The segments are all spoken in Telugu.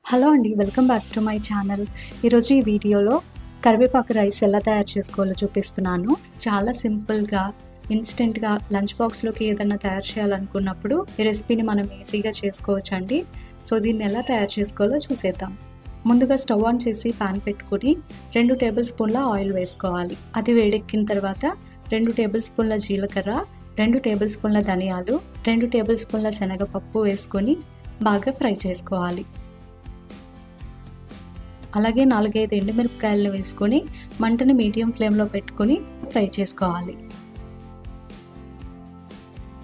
హలో అండి. Welcome back to my channel. ఈరోజు ఈ వీడియోలో కరివేపాకు రైస్ ఎలా తయారు చేసుకోవాలో చూపిస్తున్నాను. చాలా సింపుల్‌గా, ఇన్‌స్టెంట్‌గా లంచ్ బాక్స్‌లోకి ఏదైనా తయారు చేయాలనుకున్నప్పుడు ఈ రెసిపీని మనం ఈజీగా చేసుకోవచ్చండి. సో, దీన్ని ఎలా తయారు చేసుకోవాలో చూసేద్దాం. ముందుగా స్టవ్ ఆన్ చేసి పాన్ పెట్టుకొని 2 టేబుల్ స్పూన్ల ఆయిల్ వేసుకోవాలి. అది వేడెక్కిన తర్వాత 2 టేబుల్ స్పూన్ల జీలకర్ర, 2 టేబుల్ స్పూన్ల ధనియాలు, 2 టేబుల్ స్పూన్ల శనగపప్పు వేసుకొని బాగా ఫ్రై చేసుకోవాలి. అలాగే 4, 5 ఎండుమిరపకాయలను వేసుకొని మంటని మీడియం ఫ్లేమ్లో పెట్టుకొని ఫ్రై చేసుకోవాలి.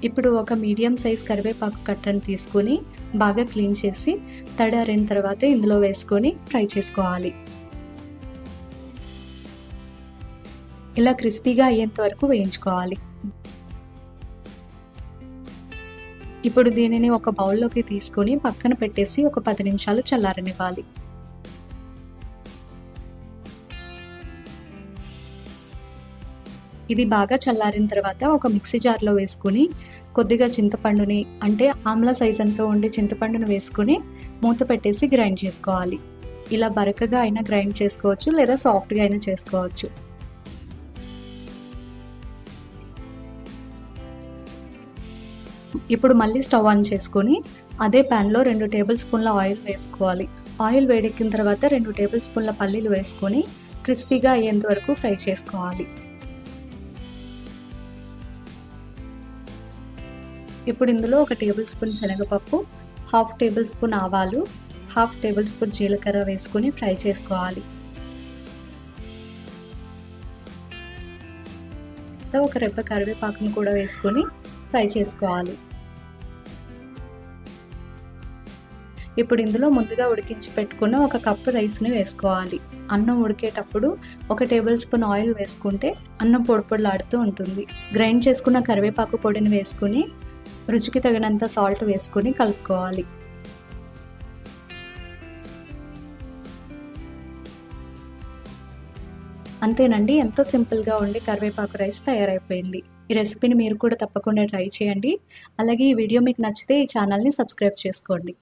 ఇప్పుడు ఒక మీడియం సైజ్ కరివేపాకు కట్టను తీసుకొని బాగా క్లీన్ చేసి తడారిన తర్వాత ఇందులో వేసుకొని ఫ్రై చేసుకోవాలి. ఇలా క్రిస్పీగా అయ్యేంత వరకు వేయించుకోవాలి. ఇప్పుడు దీనిని ఒక బౌల్లోకి తీసుకొని పక్కన పెట్టేసి ఒక 10 నిమిషాలు చల్లారనివ్వాలి. ఇది బాగా చల్లారిన తర్వాత ఒక మిక్సీ జార్లో వేసుకొని కొద్దిగా చింతపండుని అంటే ఆమ్లా సైజ్ అంతా ఉండే చింతపండును వేసుకొని మూత పెట్టేసి గ్రైండ్ చేసుకోవాలి. ఇలా బరకగా అయినా గ్రైండ్ చేసుకోవచ్చు లేదా సాఫ్ట్గా అయినా చేసుకోవచ్చు. ఇప్పుడు మళ్ళీ స్టవ్ ఆన్ చేసుకొని అదే ప్యాన్లో 2 టేబుల్ స్పూన్ల ఆయిల్ వేసుకోవాలి. ఆయిల్ వేడెక్కిన తర్వాత 2 టేబుల్ స్పూన్ల పల్లీలు వేసుకొని క్రిస్పీగా అయ్యేంత వరకు ఫ్రై చేసుకోవాలి. ఇప్పుడు ఇందులో 1 టేబుల్ స్పూన్ శనగపప్పు, 1/2 టేబుల్ స్పూన్ ఆవాలు, 1/2 టేబుల్ స్పూన్ జీలకర్ర వేసుకొని ఫ్రై చేసుకోవాలి. ఒక రెబ్బ కరివేపాకును కూడా వేసుకొని ఫ్రై చేసుకోవాలి. ఇప్పుడు ఇందులో ముందుగా ఉడికించి పెట్టుకున్న 1 కప్పు రైస్ని వేసుకోవాలి. అన్నం ఉడికేటప్పుడు 1 టేబుల్ స్పూన్ ఆయిల్ వేసుకుంటే అన్నం పొడిపొడిలాడుతూ ఉంటుంది. గ్రైండ్ చేసుకున్న కరివేపాకు పొడిని వేసుకొని రుచికి తగినంత సాల్ట్ వేసుకొని కలుపుకోవాలి. అంతేనండి, ఎంతో సింపుల్గా ఉండే కరివేపాకు రైస్ తయారైపోయింది. ఈ రెసిపీని మీరు కూడా తప్పకుండా ట్రై చేయండి. అలాగే ఈ వీడియో మీకు నచ్చితే ఈ ఛానల్ని సబ్స్క్రైబ్ చేసుకోండి.